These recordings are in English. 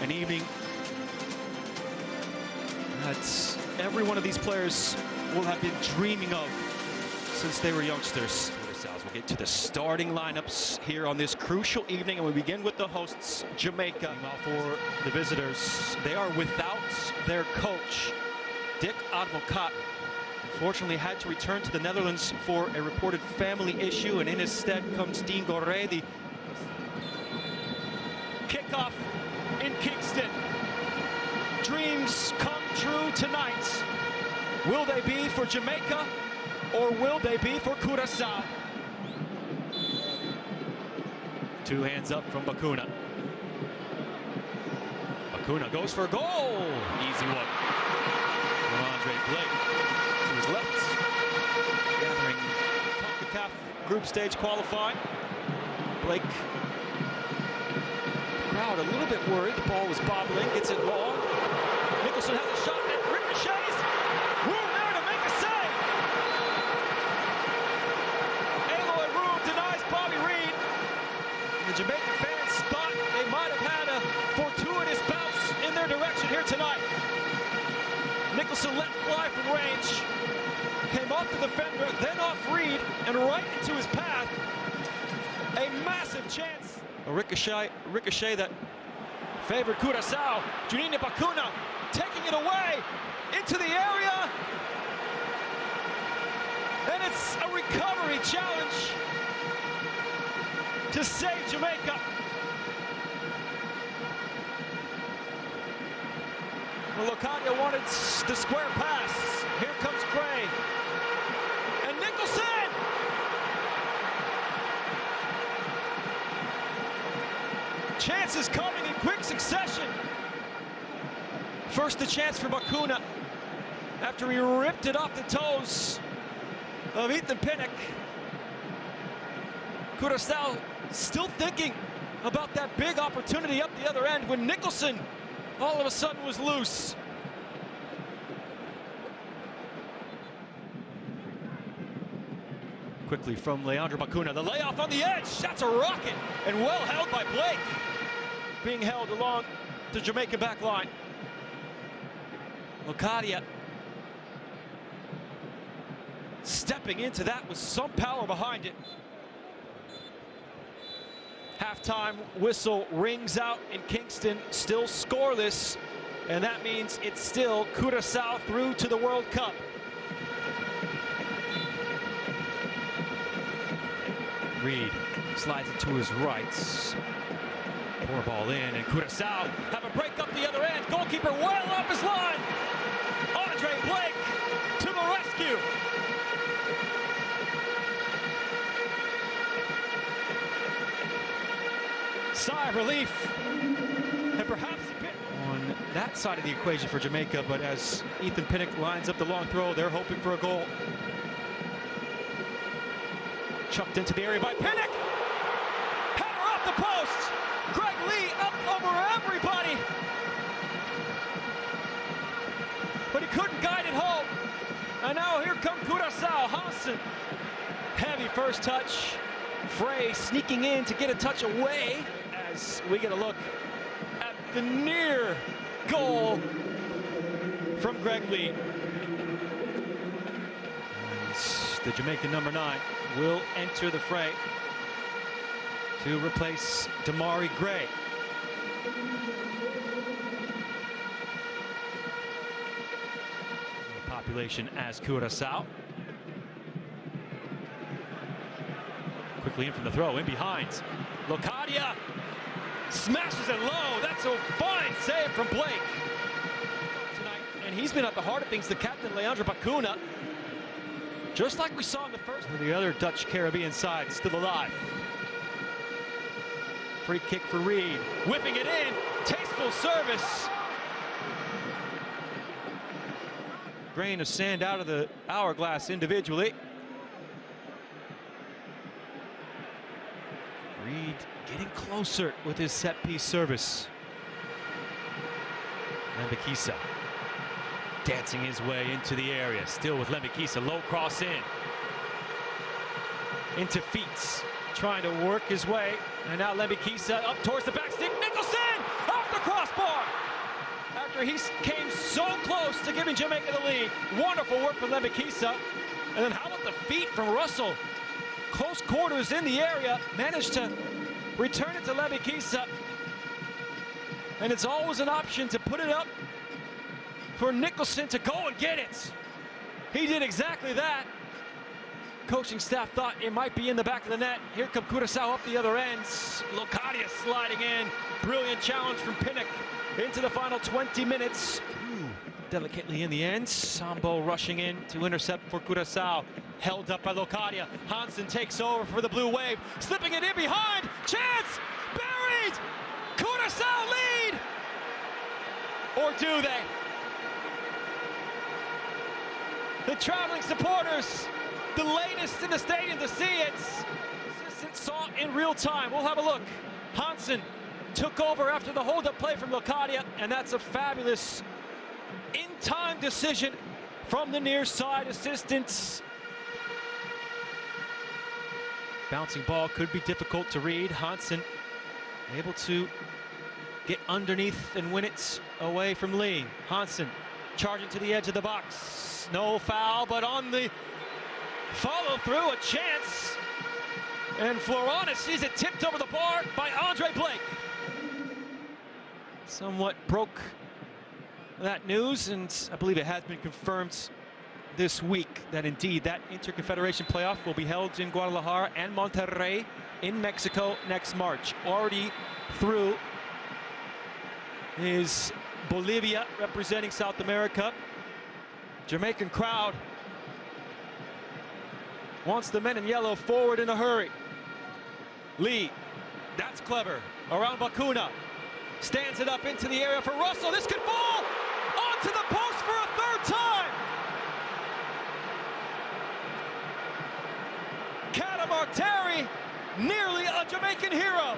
An evening that every one of these players will have been dreaming of since they were youngsters. We'll get to the starting lineups here on this crucial evening, and we begin with the hosts, Jamaica. For the visitors, they are without their coach, Dick Advocat. Unfortunately, had to return to the Netherlands for a reported family issue, and in his stead comes Dean Goré. The kickoff in Kingston. Dreams come true tonight. Will they be for Jamaica, or will they be for Curacao? Two hands up from Bacuna. Bacuna goes for a goal. Easy one. Andre Blake to his left. Gathering CONCACAF group stage qualifying. Blake. The crowd a little bit worried. The ball was bobbling. Gets it long. Nicholson has a shot that ricochets. Room there to make a save. Aloy Room denies Bobby Reed. The Jamaican fans thought they might have had a fortuitous bounce in their direction here tonight. Nicholson let fly from range, came off the defender, then off Reed, and right into his path. A massive chance. A ricochet that favored Curacao. Juninho Bacuna taking it away into the area. And it's a recovery challenge to save Jamaica. Well, Locadia wanted the square pass. Here comes Gray. And Nicholson! Chances coming in quick succession. First the chance for Bacuna after he ripped it off the toes of Ethan Pinnock. Curacao still thinking about that big opportunity up the other end when Nicholson all of a sudden was loose. Quickly from Leandro Bacuna, the layoff on the edge. That's a rocket, and well held by Blake. Being held along the Jamaican back line. Locadia stepping into that with some power behind it. Halftime whistle rings out in Kingston, still scoreless, and that means it's still Curacao through to the World Cup. Reed slides it to his right. Poor ball in, and Curacao have a break up the other end. Goalkeeper well off his line. Andre Blake to the rescue. Sigh of relief, and perhaps a bit on that side of the equation for Jamaica, but as Ethan Pinnock lines up the long throw, they're hoping for a goal. Chucked into the area by Pinnock. Header off the post. Greg Lee up over everybody. But he couldn't guide it home. And now here come Curacao. Hansen. Heavy first touch. Frey sneaking in to get a touch away as we get a look at the near goal from Greg Lee. And the Jamaican number 9 will enter the fray to replace Damari Gray. Population as Curacao. Quickly in from the throw, in behind. Locadia smashes it low. That's a fine save from Blake. Tonight, and he's been at the heart of things, the captain, Leandro Bacuna. Just like we saw in the first. The other Dutch Caribbean side still alive. Free kick for Reed. Whipping it in. Tasteful service. Grain of sand out of the hourglass individually. Reed getting closer with his set-piece service. Lembikisa dancing his way into the area. Still with Lembikisa, low cross in. Into Feets, trying to work his way. And now Lembikisa up towards the back stick. Nicholson off the crossbar. after he came so close to giving Jamaica the lead. Wonderful work from Lebekisa. And then how about the feet from Russell? Close quarters in the area, managed to return it to Lebekisa. And it's always an option to put it up for Nicholson to go and get it. He did exactly that. Coaching staff thought it might be in the back of the net. Here comes Curacao up the other end. Locadia sliding in. Brilliant challenge from Pinnock into the final 20 minutes. Delicately in the end. Sambo rushing in to intercept for Curacao. Held up by Locadia. Hansen takes over for the Blue Wave. Slipping it in behind. Chance! Buried! Curacao lead! Or do they? The traveling supporters, the latest in the stadium to see it. Assistants saw in real time. We'll have a look. Hansen took over after the hold-up play from Locadia, and that's a fabulous in-time decision from the near side assistants. Bouncing ball could be difficult to read. Hansen able to get underneath and win it away from Lee. Hansen charging to the edge of the box. No foul, but on the follow-through, a chance. And Florana sees it tipped over the bar by Andre Blake. Somewhat broke that news, and I believe it has been confirmed this week that indeed that Interconfederation playoff will be held in Guadalajara and Monterrey in Mexico next March. Already through is Bolivia representing South America. Jamaican crowd wants the men in yellow forward in a hurry. Lee, that's clever, around Bacuna. Stands it up into the area for Russell. This could fall onto the post for a third time. Catamarteri, nearly a Jamaican hero.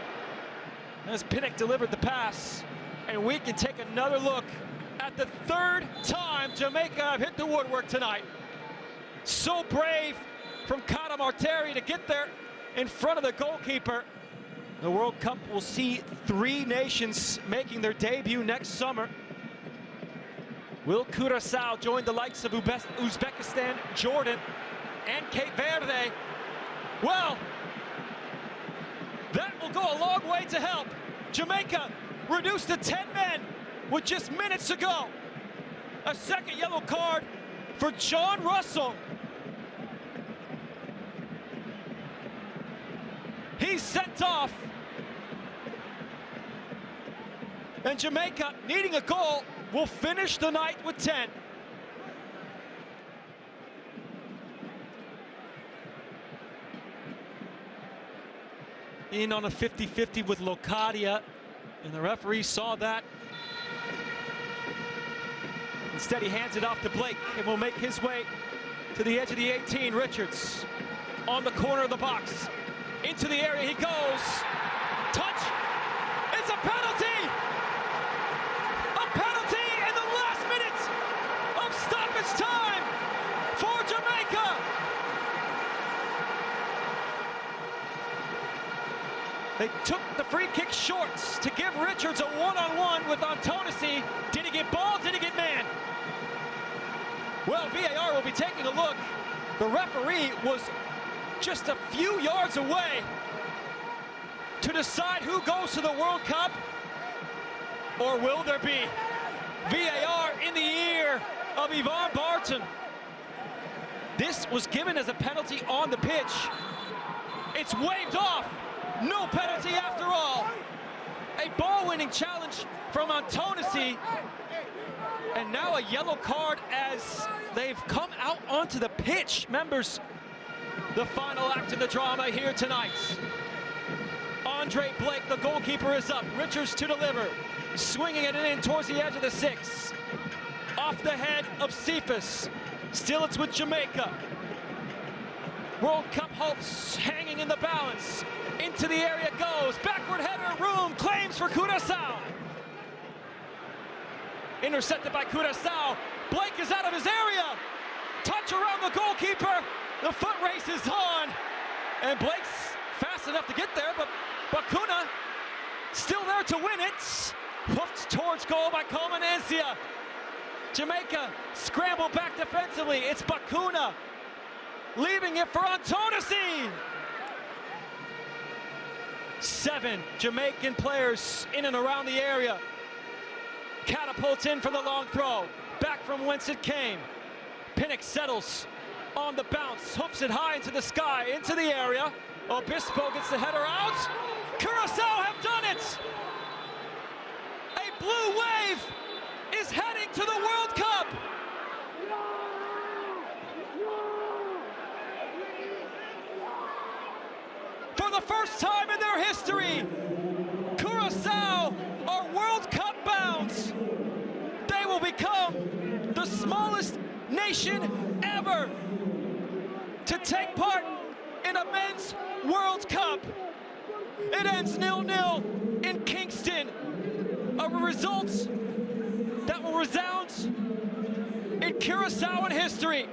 As Pinnock delivered the pass, and we can take another look at the third time Jamaica have hit the woodwork tonight. So brave from Catamarteri to get there in front of the goalkeeper. The World Cup will see 3 nations making their debut next summer. Will Curacao join the likes of Uzbekistan, Jordan, and Cape Verde? Well, that will go a long way to help. Jamaica reduced to 10 men with just minutes to go. A second yellow card for John Russell. He's sent off. And Jamaica, needing a goal, will finish the night with 10. In on a 50-50 with Locadia, and the referee saw that. Instead, he hands it off to Blake and will make his way to the edge of the 18. Richards on the corner of the box. Into the area he goes. Touch. It's a penalty. A penalty in the last minute of stoppage time for Jamaica. They took the free kick shorts to give Richards a one-on-one with Antonisi. Did he get ball? Did he get man? Well, VAR will be taking a look. The referee was just a few yards away to decide who goes to the World Cup, or will there be VAR in the ear of Yvonne Barton? This was given as a penalty on the pitch. It's waved off. No penalty after all. A ball-winning challenge from Antonisi. And now a yellow card as they've come out onto the pitch. Members, the final act in the drama here tonight. Andre Blake, the goalkeeper, is up. Richards to deliver. Swinging it in towards the edge of the 6. Off the head of Cephas. Still it's with Jamaica. World Cup hopes hanging in the balance. Into the area goes. Backward header, room, claims for Curacao. Intercepted by Curacao. Blake is out of his area. Touch around the goalkeeper. The foot race is on. And Blake's fast enough to get there, but Bacuna still there to win it. Hoofed towards goal by Coleman-Ancia. Jamaica scramble back defensively. It's Bakuna leaving it for Antonisi. 7 Jamaican players in and around the area. Catapults in for the long throw. Back from whence it came. Pinnock settles on the bounce. Hoofs it high into the sky, into the area. Obispo gets the header out. Curacao have done it. A blue wave is heading to the World Cup. For the first time in their history, Curacao are World Cup bound. They will become the smallest nation ever to take part in a men's World Cup. It ends 0-0 in Kingston. A result that will resound in Curaçaoan history.